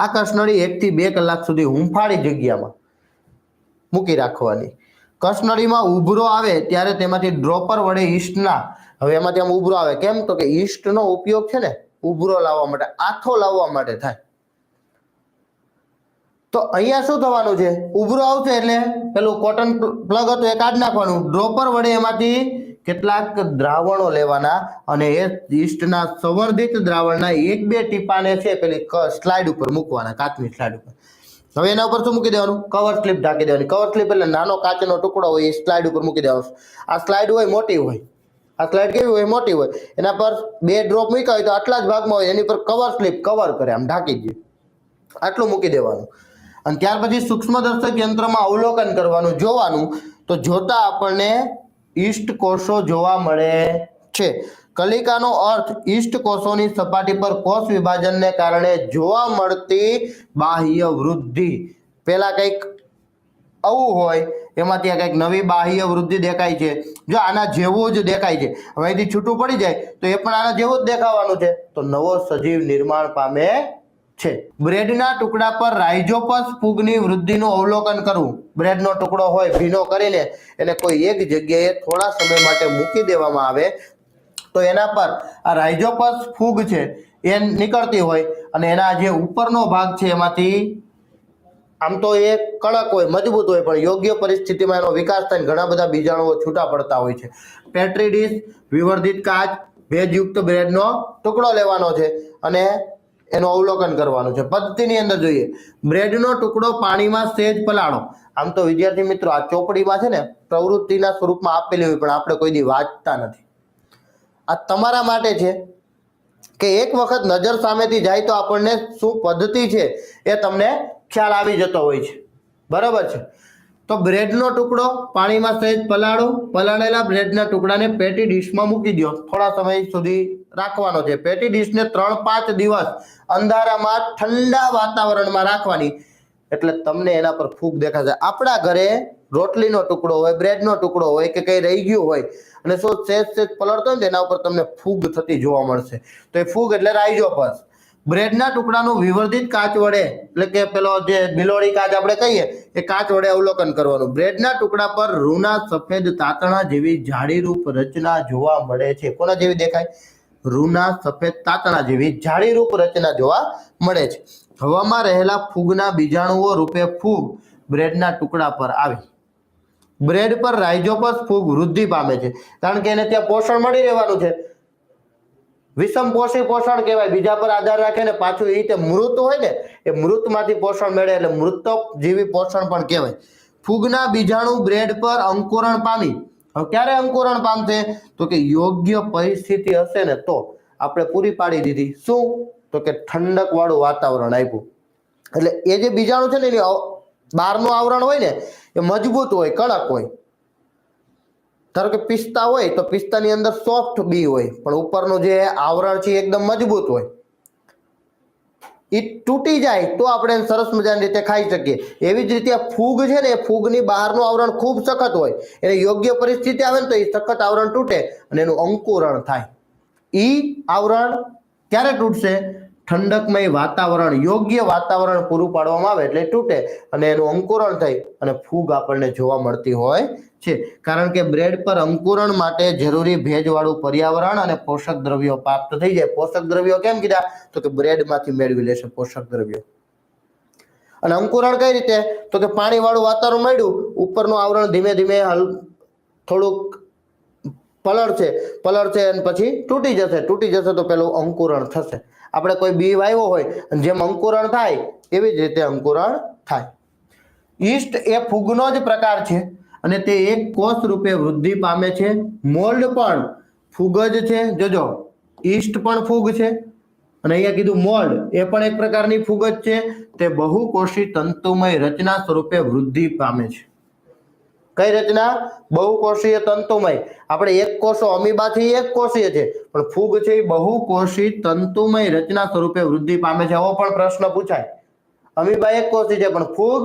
આ કસનળી 1 થી 2 કલાક સુધી હૂંફાળી જગ્યામાં મૂકી રાખવાની. કસનળીમાં ઉભરો આવે ત્યારે તેમાંથી ડ્રોપર વડે ઈસ્ટના, હવે એમાંથી આમ ઉભરો આવે કેમ, તો કે ઈસ્ટનો ઉપયોગ છે ને ઉભરો લાવવા માટે, આથો લાવવા માટે થાય. તો અહીંયા શું થવાનું છે, ઉભરો આવશે એટલે પેલું કોટન પ્લગ હતું એ કાઢી નાખવાનું. ડ્રોપર વડે એમાંથી કેટલાક દ્રાવણો લેવાના અને એ ઈસ્ટના સંવર્ધિત દ્રાવણના 1-2 ટીપાને છે પેલી સ્લાઇડ ઉપર મૂકવાના, કાચની સ્લાઇડ ઉપર. હવે એના ઉપર શું મૂકી દેવાનું, કવર સ્લીપ ઢાંકી દેવાની. કવર સ્લીપ એટલે નાનો કાચનો ટુકડો હોય એ સ્લાઇડ ઉપર મૂકી દેવાનો. આ સ્લાઇડ હોય મોટી હોય, આ સ્લાઇડ કેવી હોય, મોટી હોય. એના પર 2 ડ્રોપ મૂક્યા હોય તો આટલા જ ભાગમાં હોય, એની પર કવર સ્લીપ કવર કરે, આમ ઢાંકી દે, આટલું મૂકી દેવાનું. અને ત્યાર પછી સૂક્ષ્મદર્શક યંત્રમાં અવલોકન કરવાનું, જોવાનું. તો જોતા આપણને ઈસ્ટ કોષો જોવા મળે છે. કલિકાનો અર્થ ઈષ્ટ કોષોની સપાટી પર કોષ વિભાજનને કારણે જોવા મળતી બાહ્ય વૃદ્ધિ. પેલા કંઈક આવું હોય એમાંથી કંઈક નવી બાહ્ય વૃદ્ધિ દેખાય છે. જો આના જેવું જ દેખાય છે, હવે અહીંથી છૂટું પડી જાય તો એ પણ આના જેવું જ દેખાવાનું છે, તો નવો સજીવ નિર્માણ પામે છે. બ્રેડના ટુકડા પર રાઇઝોપસ ફૂગની વૃદ્ધિનું અવલોકન કરવું. બ્રેડનો ટુકડો હોય ભીનો કરીને એને કોઈ એક જગ્યાએ થોડા સમય માટે મૂકી દેવામાં આવે તો એના પર આ રાઇઝોપસ ફૂગ છે એ નીકળતી હોય અને એના જે ઉપરનો ભાગ છે એમાંથી આમ તો એ કડક હોય, મજબૂત હોય, પણ યોગ્ય પરિસ્થિતિમાં એનો વિકાસ થાય ઘણા બધા બીજાણુઓ છૂટા પડતા હોય છે. પેટ્રી ડીશ, વિવર્ધિત કાચ, ભેજયુક્ત બ્રેડનો ટુકડો લેવાનો છે અને એનું અવલોકન કરવાનું છે. પદ્ધતિની અંદર જોઈએ, બ્રેડનો ટુકડો પાણીમાં સહેજ પલાળો. આમ તો વિદ્યાર્થી મિત્રો આ ચોપડીમાં છે ને પ્રવૃત્તિના સ્વરૂપમાં આપેલી હોય પણ આપણે કોઈ દી વાંચતા નથી. આ તમારા માટે છે કે એક વખત નજર સામેથી જાય તો આપણને શું પદ્ધતિ છે એ તમને ખ્યાલ આવી જતો હોય છે. બરાબર છે. તો બ્રેડનો ટુકડો પાણીમાં સહેજ પલાળો. પલાળેલા બ્રેડના ટુકડાને પેટી ડીશમાં મૂકી દો. થોડા સમય સુધી રાખવાનો છે. પેટી ડીશને 3-5 દિવસ અંધારામાં ઠંડા વાતાવરણમાં રાખવાની, એટલે તમને એના પર ફૂગ દેખાશે. આપણા ઘરે રોટલીનો ટુકડો હોય, બ્રેડનો ટુકડો હોય કે કંઈ રહી ગયું હોય અને શું સહેજ પલળતો હોય ને એના ઉપર તમને ફૂગ થતી જોવા મળશે, તો એ ફૂગ એટલે રાઇઝોપસ. બ્રેડના ટુકડાનું વિવર્ધિત કાચ વડે, એટલે કે પેલો જે બિલોડી કાચ આપણે કહીએ એ કાચ વડે અવલોકન કરવાનું. બ્રેડના ટુકડા પર રૂના સફેદ તાતણા જેવી જાળીરૂપ રચના જોવા મળે છે. કોના જેવી દેખાય? રૂના સફેદ તાતણા જેવી જાળીરૂપ રચના જોવા મળે છે. હવામાં રહેલા ફૂગના બીજાણુઓ રૂપે ફૂગ બ્રેડના ટુકડા પર આવી. બ્રેડ પર રાઇઝોપસ ફૂગ વૃદ્ધિ પામે છે, કારણ કે એને ત્યાં પોષણ મળી રહેવાનું છે. વિષમ પોષી પોષણ કહેવાય. બીજા પર આધાર રાખે ને પાછું એ રીતે મૃત હોય ને એ મૃતમાંથી પોષણ મેળવે એટલે મૃતક જેવી પોષણ પણ કહેવાય. ફૂગના બીજાણુ બ્રેડ પર અંકુરણ પામી. હવે ક્યારે અંકુરણ પામશે? તો કે યોગ્ય પરિસ્થિતિ હશે ને તો. આપણે પૂરી પાડી દીધી. શું? તો કે ઠંડક વાળું વાતાવરણ આપ્યું. એટલે એ જે બીજાણુ છે ને એની બહારનું આવરણ હોય ને એ મજબૂત હોય, કડક હોય. ધારો કે પિસ્તા હોય તો પિસ્તાની અંદર સોફ્ટ બી હોય, પણ ઉપરનું જે આવરણ છે એકદમ મજબૂત હોય. એ તૂટી જાય તો આપણે સરસ મજાની રીતે ખાઈ શકીએ. એવી જ રીતે ફૂગ છે ને એ ફૂગની બહારનું આવરણ ખૂબ સખત હોય. એને યોગ્ય પરિસ્થિતિ આવે ને તો એ સખત આવરણ તૂટે અને એનું અંકુરણ થાય. ઈ આવરણ ક્યારે તૂટશે? ઠંડકમય વાતાવરણ, યોગ્ય વાતાવરણ પૂરું પાડવામાં આવે એટલે તૂટે અને એનું અંકુરણ થઈ અને ફૂગ આપણને જોવા મળતી હોય છે. કારણ કે બ્રેડ પર અંકુરણ માટે જરૂરી ભેજવાળું પર્યાવરણ અને પોષક દ્રવ્યો પ્રાપ્ત થઈ જાય. પોષક દ્રવ્યો કેમ કીધા? તો કે બ્રેડમાંથી મેળવી લેશે પોષક દ્રવ્યો. અને અંકુરણ કઈ રીતે? તો કે પાણીવાળું વાતાવરણ મળ્યું, ઉપરનું આવરણ ધીમે ધીમે થોડુંક પલળશે અને પછી તૂટી જશે તો પેલું અંકુરણ થશે. આપણે કોઈ બી વાવ્યો હોય અને જેમ અંકુરણ થાય એવી જ રીતે અંકુરણ થાય. ઈસ્ટ એ ફૂગનો જ પ્રકાર છે અને તે એક કોષ રૂપે વૃદ્ધિ પામે છે. મોલ્ડ પણ ફૂગ જ છે. જોજો, ઈસ્ટ પણ ફૂગ છે અને અહીંયા કીધું મોલ્ડ એ પણ એક પ્રકારની ફૂગ જ છે. તે બહુકોષી તંતુમય રચના સ્વરૂપે વૃદ્ધિ પામે છે. કઈ રચના? બહુકોષીય તંતુમય. આપણે એક કોષો અમીબાથી એક કોષીય છે, પણ ફૂગ છે એ બહુકોષી તંતુમય રચના સ્વરૂપે વૃદ્ધિ પામે છે. આવો પણ પ્રશ્ન પૂછાય. અમીબા એક કોષી છે પણ ફૂગ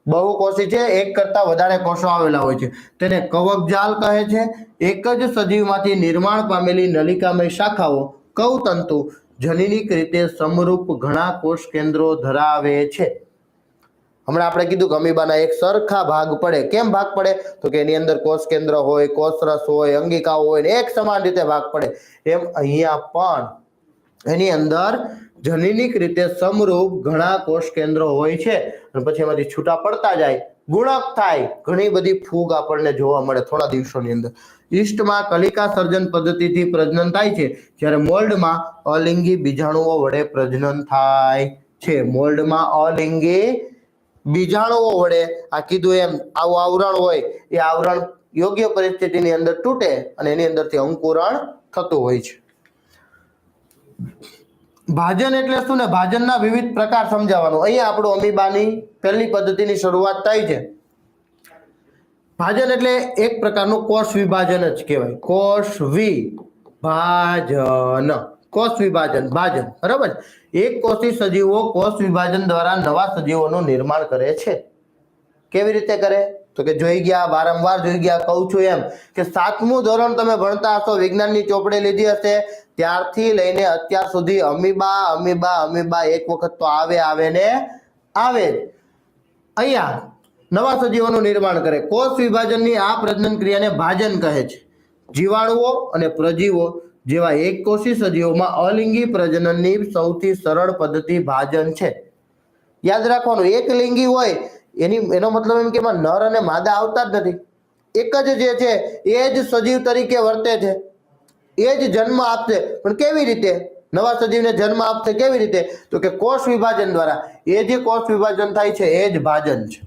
બહુકોષી છે, એક કરતા વધારે કોષો આવેલા હોય છે. તેને કવકજાલ કહે છે. એક જ સજીવમાંથી નિર્માણ પામેલી નલિકામય શાખાઓ કવતંતુ જનીનિક રીતે સમરૂપ ઘણા કોષ કેન્દ્રો ધરાવે છે. હમણાં આપણે કીધું કે અમીબાના એક સરખા ભાગ પડે. કેમ ભાગ પડે? તો કે એની અંદર કોષ કેન્દ્ર હોય, કોષરસ હોય, અંગિકાઓ હોય ને એક સમાન રીતે ભાગ પડે. એમ અહીંયા પણ એની અંદર જનીનિક રીતે સમરૂપ ઘણા કોષ કેન્દ્રો હોય છે અને પછી એમાંથી છૂટા પડતા જાય, ગુણક થાય. ઘણી બધી ફૂગ આપણને જોવા મળે થોડા દિવસોની અંદર. ઈસ્ટમાં કલિકા સર્જન પદ્ધતિથી પ્રજનન થાય છે, જ્યારે મોલ્ડમાં અલિંગી બીજાણુઓ વડે પ્રજનન થાય છે. મોલ્ડમાં અલિંગી બીજાણુઓ વડે આ કીધું એમ આવું આવરણ હોય એ આવરણ યોગ્ય પરિસ્થિતિની અંદર તૂટે અને એની અંદરથી અંકુરણ થતું હોય છે. ભાજન એટલે શું ને ભાજનના વિવિધ પ્રકાર સમજાવવાનું. અહીંયા આપણું અમીબાની પહેલી પદ્ધતિની શરૂઆત થાય છે. ભાજન એટલે એક પ્રકારનું કોષ વિભાજન જ કહેવાય. કોષ ભાજન, કોષ વિભાજન, ભાજન, બરાબર. એક કોષી સજીવો કોષ વિભાજન દ્વારા નવા સજીવોનું નિર્માણ કરે છે. કેવી રીતે કરે? તો કે જોઈ ગયા, વારંવાર જોઈ ગયા, કહું છું એમ કે 7મું ધોરણ તમે ભણતા હશો, વિજ્ઞાનની ચોપડી લીધી હશે, ત્યારથી લઈને અત્યાર સુધી અમીબા અમીબા અમીબા એક વખત તો આવે ને આવે જ. અહીંયા નવા સજીવોનું નિર્માણ કરે. કોષ વિભાજનની આ પ્રજનન ક્રિયાને ભાજન કહે છે. જીવાણુઓ અને પ્રજીવો જેવા એક કોષી સજીવોમાં અલિંગી પ્રજનનની સૌથી સરળ પદ્ધતિ ભાજન છે. યાદ રાખવાનું, એક લિંગી હોય એનો મતલબ એમ કે એમાં નર અને માદા આવતા જ નથી. એક જ જે છે એ જ સજીવ તરીકે વર્તે છે, એ જ જન્મ આપશે. પણ કેવી રીતે નવા સજીવને જન્મ આપશે? કેવી રીતે? તો કે કોષ વિભાજન દ્વારા. એ જે કોષ વિભાજન થાય છે એ જ ભાજન છે.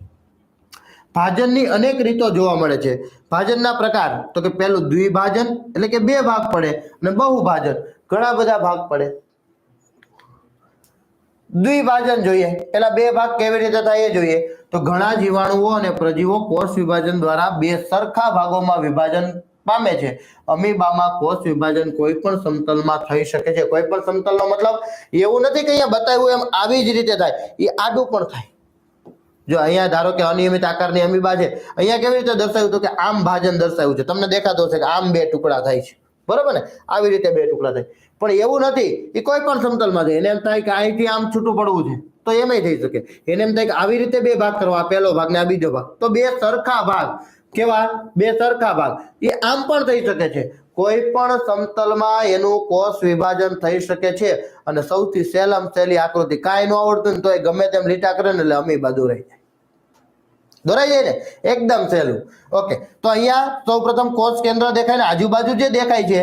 ભાજનની અનેક રીતો જોવા મળે છે. ભાજનના પ્રકાર તો કે પહેલું દ્વિભાજન, એટલે કે બે ભાગ પડે, અને બહુભાજન, ઘણા બધા ભાગ પડે. દ્વિભાજન જોઈએ, પેલા બે ભાગ કેવી રીતે થાય એ જોઈએ. તો ઘણા જીવાણુઓ અને પ્રજીવો કોષ વિભાજન દ્વારા બે સરખા ભાગોમાં વિભાજન પામે છે. અમીબામાં કોષ વિભાજન કોઈ પણ સમતલમાં થઈ શકે છે. કોઈ પણ સમતલનો મતલબ એવું નથી કે અહીંયા બતાવ્યું એમ આવી જ રીતે થાય, એ આડું પણ થાય. જો અહીંયા ધારો કે અનિયમિત આકારની અમીબા છે, અહીંયા કેવી રીતે દર્શાવ્યું? તો કે આમ ભાજન દર્શાવ્યું છે. તમને દેખાતો હશે કે આમ બે ટુકડા થાય છે, બરોબર ને? આવી રીતે બે ટુકડા થાય. પણ એવું નથી, એ કોઈ પણ સમતલમાં છે. એને એમ થાય કે અહીંથી આમ છૂટું પડવું છે તો એમાંય થઈ શકે. એને એમ થાય કે આવી રીતે બે ભાગ કરવા, આ પહેલો ભાગ ને આ બીજો ભાગ, તો બે સરખા ભાગ. કેવા? બે સરખા ભાગ. એ આમ પણ થઈ શકે છે. કોઈ પણ સમતલમાં એનું કોષ વિભાજન થઈ શકે છે. અને સૌથી સહેલી આકૃતિ, કાંઈ ન આવડતું ને તોય ગમે તેમ લીટા કરે ને એટલે અમીબા દોરાઈ જાય ને, એકદમ સહેલું. ઓકે, તો અહીંયા સૌપ્રથમ કોષ કેન્દ્ર દેખાય ને આજુબાજુ જે દેખાય છે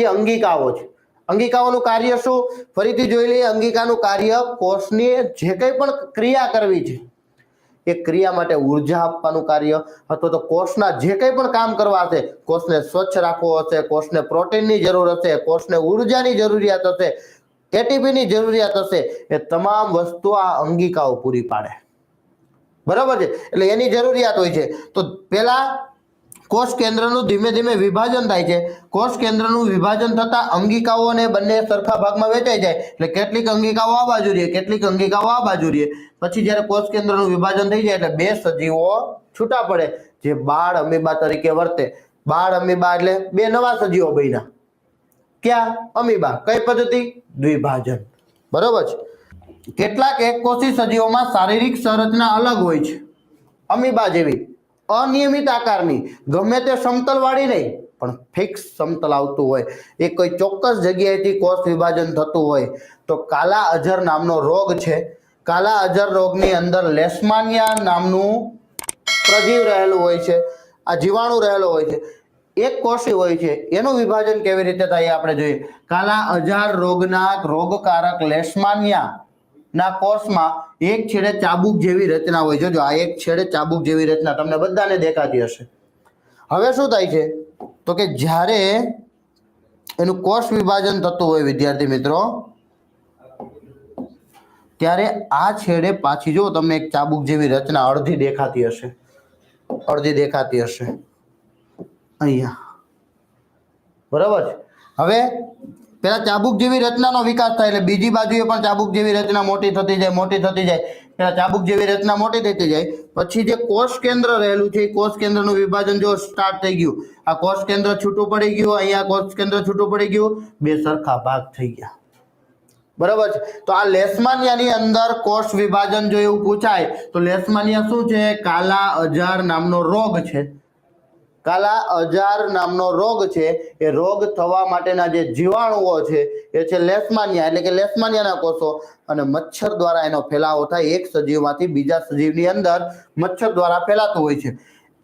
એ અંગિકાઓ છે. અંગિકાઓનું કાર્ય શું? ફરીથી જોઈ લઈએ. અંગિકાનું કાર્ય કોષની જે કંઈ પણ ક્રિયા કરવી છે એ ક્રિયા માટે ઉર્જા આપવાનું કાર્ય, અથવા તો કોષના જે કંઈ પણ કામ કરવા હશે, કોષને સ્વચ્છ રાખવો હશે, કોષને પ્રોટીનની જરૂર હશે, કોષને ઉર્જાની જરૂરિયાત હશે, એટીપીની જરૂરિયાત હશે, એ તમામ વસ્તુ આ અંગિકાઓ પૂરી પાડે. બરાબર છે? એટલે એની જરૂરિયાત હોય છે. તો પેલા કોષ કેન્દ્રનું ધીમે ધીમે વિભાજન થાય છે. કોષ કેન્દ્રનું વિભાજન થતા અંગિકાઓને બંને સરખા ભાગમાં વહેંચાઈ જાય. એટલે કેટલીક અંગિકાઓ આ બાજુ રહે, કેટલીક અંગિકાઓ આ બાજુ રહે. પછી જ્યારે કોષ કેન્દ્રનું વિભાજન થઈ જાય એટલે બે સજીવો છૂટા પડે, જે બાળ અમીબા તરીકે વર્તે. બાળ અમીબા એટલે બે નવા સજીવો બન્યા. ક્યાં? અમીબા. કઈ પદ્ધતિ? દ્વિભાજન. બરોબર છે? કેટલાક એકકોષી સજીવોમાં શારીરિક સંરચના અલગ હોય છે. અમીબા જેવી અનિયમિત આકારની, ગમે તે સમતલ વાળી નહીં, પણ ફિક્સ સમતલ આવતું હોય, એ કોઈ ચોક્કસ જગ્યાએથી કોષ વિભાજન થતું હોય. તો કાલા અજર નામનો રોગ છે. કાલા અજર રોગની અંદર લેશમાનિયા નામનું પ્રજીવ રહેલું હોય છે. આ જીવાણુ રહેલો હોય છે, એક કોષી હોય છે. એનું વિભાજન કેવી રીતે થાય આપણે જોઈએ. કાલા અજર રોગના રોગકારક લેશમાનિયા ના કોષમાં એક છેડે ચાબુક જેવી રચના હોય. જોજો, આ એક છેડે ચાબુક જેવી રચના તમને બધાને દેખાતી હશે. હવે શું થાય છે? તો કે જ્યારે એનું કોષ વિભાજન થતું હોય વિદ્યાર્થી મિત્રો, ત્યારે આ છેડે પાછી જો તમને એક ચાબુક જેવી રચના અડધી દેખાતી હશે, અહીંયા. બરાબર છે? હવે પેલા ચાબુક જેવી રચનાનો વિકાસ થાય એટલે બીજી બાજુએ પણ ચાબુક જેવી રચના મોટી થતી જાય. પેલા ચાબુક જેવી રચના મોટી થતી જાય. પછી જે કોષ કેન્દ્ર રહેલું છે એ કોષ કેન્દ્રનું વિભાજન જો સ્ટાર્ટ થઈ ગયું, આ કોષ કેન્દ્ર છૂટું પડી ગયું, અહીંયા કોષ કેન્દ્ર છૂટું પડી ગયું, બે સરખા ભાગ થઈ ગયા. બરાબર છે? તો આ લેશમાનિયાની અંદર કોષ વિભાજન જો એવું પૂછાય તો લેશમાનિયા શું છે? કાલા અજાર નામનો રોગ છે. કાલા અજાર નામનો રોગ છે. એ રોગ થવા માટેના જે જીવાણુઓ છે એ છે લેશમાનિયા, એટલે કે લેશમાનિયાના કોષો. અને મચ્છર દ્વારા એનો ફેલાવો થાય. એક સજીવમાંથી બીજા સજીવની અંદર મચ્છર દ્વારા ફેલાતો હોય છે.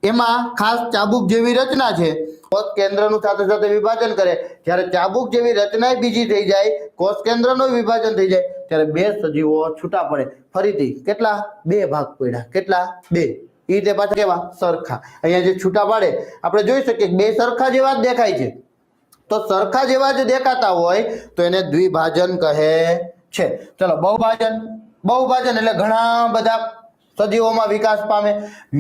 એમાં ખાસ ચાબુક જેવી રચના છે. કોષ કેન્દ્રનું સાથે સાથે વિભાજન કરે. જ્યારે ચાબુક જેવી રચના બીજી થઈ જાય, કોષ કેન્દ્રનું વિભાજન થઈ જાય, ત્યારે બે સજીવો છૂટા પડે. ફરીથી કેટલા? બે ભાગ પડ્યા. કેટલા? બે. એ રીતે પાછા કેવા? સરખા. અહીંયા જે છૂટા પાડે આપણે જોઈ શકીએ બે સરખા જેવા જ દેખાય છે. તો સરખા જેવા જ દેખાતા હોય તો એને દ્વિભાજન કહે છે. ચલો, બહુભાજન. બહુભાજન એટલે ઘણા બધા સજીવોમાં વિકાસ પામે.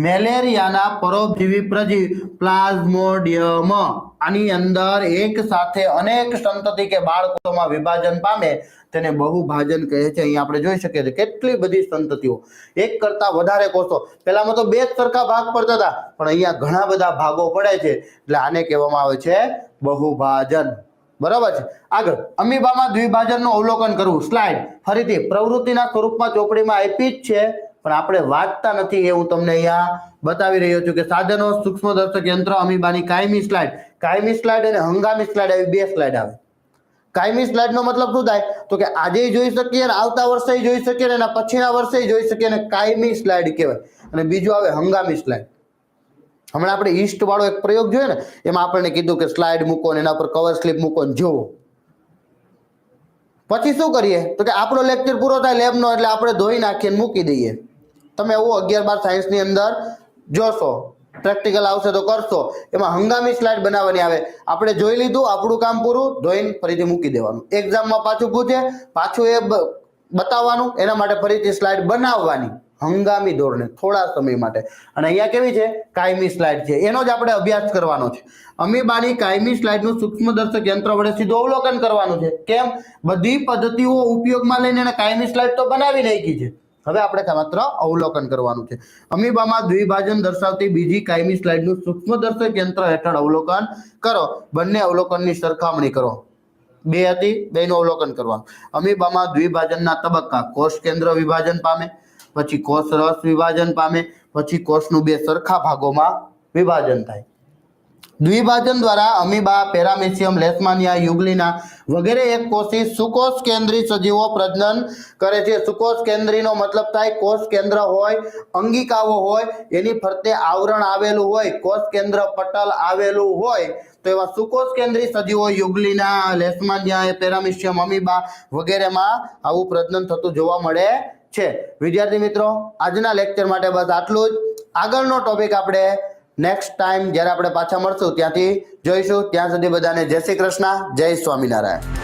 મેલેરિયાના પરોપજીવી પ્રજીવ પ્લાઝ્મોડિયમ આની અંદર એક સાથે અનેક સંતતિ કે બાળકોમાં વિભાજન પામે તેને બહુભાજન કહે છે. અહીં આપણે જોઈ શકીએ છીએ કેટલી બધી સંતતિઓ, એક કરતા વધારે કોષો. પહેલામાં તો બે જ સરખા ભાગ પડતા હતા, પણ અહીંયા ઘણા બધા ભાગો પડે છે, એટલે આને કહેવામાં આવે છે બહુભાજન. બરાબર છે. આગળ અમીબામાં દ્વિભાજનનું અવલોકન કરવું. સ્લાઇડ ફરીથી પ્રવૃત્તિના સ્વરૂપમાં ચોપડીમાં આપી જ છે, પણ આપણે વાંચતા નથી એ હું તમને અહીંયા બતાવી રહ્યો છું કે સાધનો, સૂક્ષ્મદર્શક યંત્ર, અમીબાની કાયમી સ્લાઇડ. કાયમી સ્લાઇડ અને હંગામી સ્લાઇડ આવી બે સ્લાઇડ આવે. કાયમી સ્લાઇડ નો મતલબ શું થાય તો કે આજે જોઈ શકીએ અને આવતા વર્ષે જોઈ શકીએ અને પછીના વર્ષે જોઈ શકીએ અને કાયમી સ્લાઇડ કહેવાય. અને બીજું આવે હંગામી સ્લાઇડ. હમણાં આપણે ઈસ્ટ વાળો એક પ્રયોગ જોયો ને, એમાં આપણને કીધું કે સ્લાઇડ મૂકો ને એના પર કવર સ્લિપ મૂકો ને જોવો. પછી શું કરીએ તો કે આપણો લેક્ચર પૂરો થાય લેબનો એટલે આપણે ધોઈ નાખીએ મૂકી દઈએ. તમે એવું 11-12 સાયન્સની અંદર જોશો, પ્રેક્ટિકલ આવશે તો કરશો. એમાં હંગામી સ્લાઇડ બનાવવાની આવે. આપણે જોઈ લીધું, આપણું કામ પૂરું, ધોઈને ફરીથી મૂકી દેવાનું. એક્ઝામમાં પાછું પૂછે, પાછું એ બતાવવાનું, એના માટે ફરીથી સ્લાઇડ બનાવવાની હંગામી ધોરણે થોડા સમય માટે. અને અહીંયા કેવી છે કાયમી સ્લાઇડ છે, એનો જ આપણે અભ્યાસ કરવાનો છે. અમીબાની કાયમી સ્લાઇડનું સૂક્ષ્મદર્શક યંત્ર વડે સીધું અવલોકન કરવાનું છે. કેમ? બધી પદ્ધતિઓ ઉપયોગમાં લઈને એને કાયમી સ્લાઇડ તો બનાવી નાખી છે, હવે આપણે માત્ર અવલોકન કરવાનું છે. અમીબામાં દ્વિભાજન દર્શાવતી બીજી કાયમી સ્લાઇડનું સૂક્ષ્મદર્શક યંત્ર હેઠળ અવલોકન કરો. બંને અવલોકનની સરખામણી કરો. બે હતી, બેનું અવલોકન કરવાનું. અમીબામાં દ્વિભાજનના તબક્કા. કોષ કેન્દ્ર વિભાજન પામે, પછી કોષ રસ વિભાજન પામે, પછી કોષનું બે સરખા ભાગોમાં વિભાજન થાય. દ્વિભાજન દ્વારા અમીબા, પેરામેસિયમ, લેશમાનિયા, યુગ્લિના વગેરે એક કોષી સુકોષ કેન્દ્રી સજીવો પ્રજનન કરે છે. સુકોષ કેન્દ્રીનો મતલબ થાય કોષ કેન્દ્ર હોય, અંગિકાઓ હોય, એની ફરતે આવરણ આવેલું હોય, કોષ કેન્દ્ર પટલ આવેલું હોય, તો એવા સુકોષ કેન્દ્રી સજીવો યુગ્લિના, લેશમાનિયા, પેરામેસિયમ, અમીબા વગેરેમાં આવું પ્રજનન થતું જોવા મળે છે. વિદ્યાર્થી મિત્રો, આજના લેક્ચર માટે બસ આટલું જ. આગળનો ટોપિક આપણે નેક્સ્ટ ટાઈમ જ્યારે આપણે પાછા મળશું ત્યાંથી જોઈશું. ત્યાં સુધી બધાને જય શ્રી કૃષ્ણ, જય સ્વામિનારાયણ.